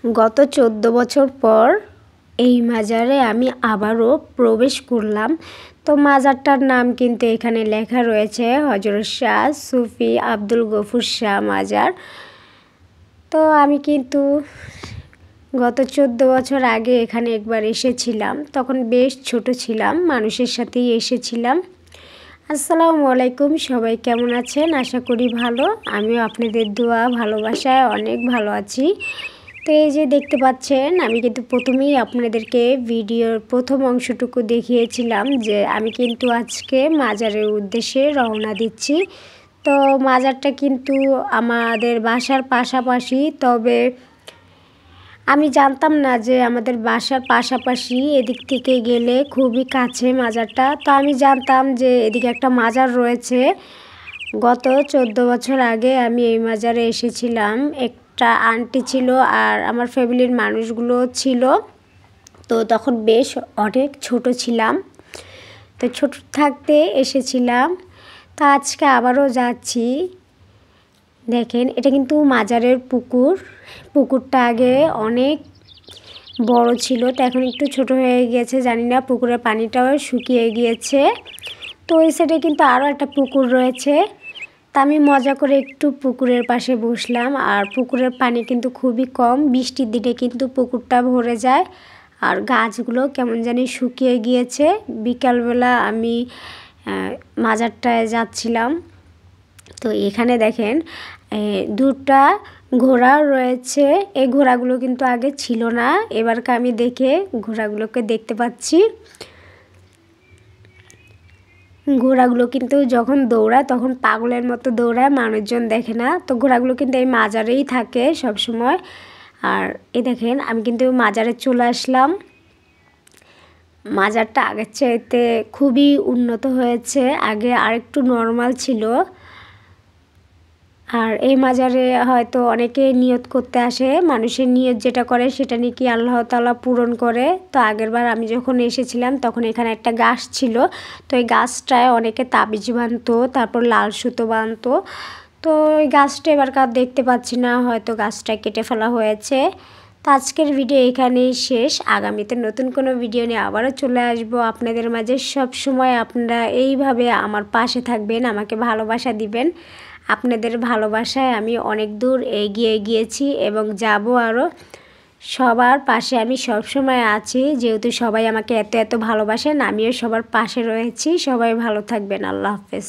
গত 14 বছর পর এই মাজারে আমি আবারও প্রবেশ করলাম। তো মাজারটার নাম কিন্তু এখানে লেখা রয়েছে হযরত শাহ সুফি আব্দুল গফুর শাহ মাজার। তো আমি কিন্তু গত 14 বছর আগে এখানে একবার এসেছিলাম, তখন বেশ ছোট ছিলাম, মানুষের সাথেই এসেছিলাম। আসসালামু আলাইকুম, সবাই কেমন আছেন? আশা করি ভালো। আমিও আপনাদের দোয়া ভালোবাসায় অনেক ভালো আছি। তো এই যে দেখতে পাচ্ছেন, আমি কিন্তু প্রথমেই আপনাদেরকে ভিডিওর প্রথম অংশটুকু দেখিয়েছিলাম যে আমি কিন্তু আজকে মাজারের উদ্দেশ্যে রওনা দিচ্ছি। তো মাজারটা কিন্তু আমাদের বাসার পাশাপাশি, তবে আমি জানতাম না যে আমাদের বাসার পাশাপাশি এদিক থেকে গেলে খুবই কাছে মাজারটা। তো আমি জানতাম যে এদিকে একটা মাজার রয়েছে। গত 14 বছর আগে আমি এই মাজারে এসেছিলাম। একটা আন্টি ছিল আর আমার ফ্যামিলির মানুষগুলো ছিল। তো তখন বেশ অনেক ছোট ছিলাম, তো ছোট থাকতে এসেছিলাম। তো আজকে আবারও যাচ্ছি। দেখেন, এটা কিন্তু মাজারের পুকুর। পুকুরটা আগে অনেক বড় ছিল, তো এখন একটু ছোট হয়ে গিয়েছে, জানি না পুকুরের পানিটাও শুকিয়ে গিয়েছে। তো ওই সাইডে কিন্তু আরও একটা পুকুর রয়েছে। তা আমি মজা করে একটু পুকুরের পাশে বসলাম। আর পুকুরের পানি কিন্তু খুবই কম, বৃষ্টির দিনে কিন্তু পুকুরটা ভরে যায় আর গাছগুলো কেমন জানি শুকিয়ে গিয়েছে। বিকালবেলা আমি মাজারটায় যাচ্ছিলাম। তো এখানে দেখেন দুটা ঘোড়া রয়েছে। এই ঘোড়াগুলো কিন্তু আগে ছিল না, এবারকে আমি দেখে ঘোড়াগুলোকে দেখতে পাচ্ছি। ঘোড়াগুলো কিন্তু যখন দৌড়ায় তখন পাগলের মতো দৌড়ায়, মানুষজন দেখে না। তো ঘোড়াগুলো কিন্তু এই মাজারেই থাকে সব সময়। আর এই দেখেন, আমি কিন্তু মাজারে চলে আসলাম। মাজারটা আগের চাইতে খুবই উন্নত হয়েছে, আগে আরেকটু নর্মাল ছিল। আর এই মাজারে হয়তো অনেকে নিয়ত করতে আসে, মানুষের নিয়ত যেটা করে সেটা নাকি আল্লাহ তাআলা পূরণ করে। তো আগেরবার আমি যখন এসেছিলাম তখন এখানে একটা গাছ ছিল। তো এই গাছটায় অনেকে তাবিজ বাঁধতো, তারপর লাল সুতো বাঁধতো। তো ওই গাছটা এবারকার দেখতে পাচ্ছি না, হয়তো গাছটা কেটে ফেলা হয়েছে। তো আজকের ভিডিও এখানেই শেষ। আগামীতে নতুন কোনো ভিডিও নিয়ে আবারও চলে আসবো আপনাদের মাঝে। সব সময় আপনারা এইভাবে আমার পাশে থাকবেন, আমাকে ভালোবাসা দিবেন। আপনাদের ভালোবাসায় আমি অনেক দূর এগিয়ে গিয়েছি এবং যাব আরও। সবার পাশে আমি সবসময় আছি, যেহেতু সবাই আমাকে এত ভালোবাসেন, আমিও সবার পাশে রয়েছি। সবাই ভালো থাকবেন। আল্লাহ হাফেজ।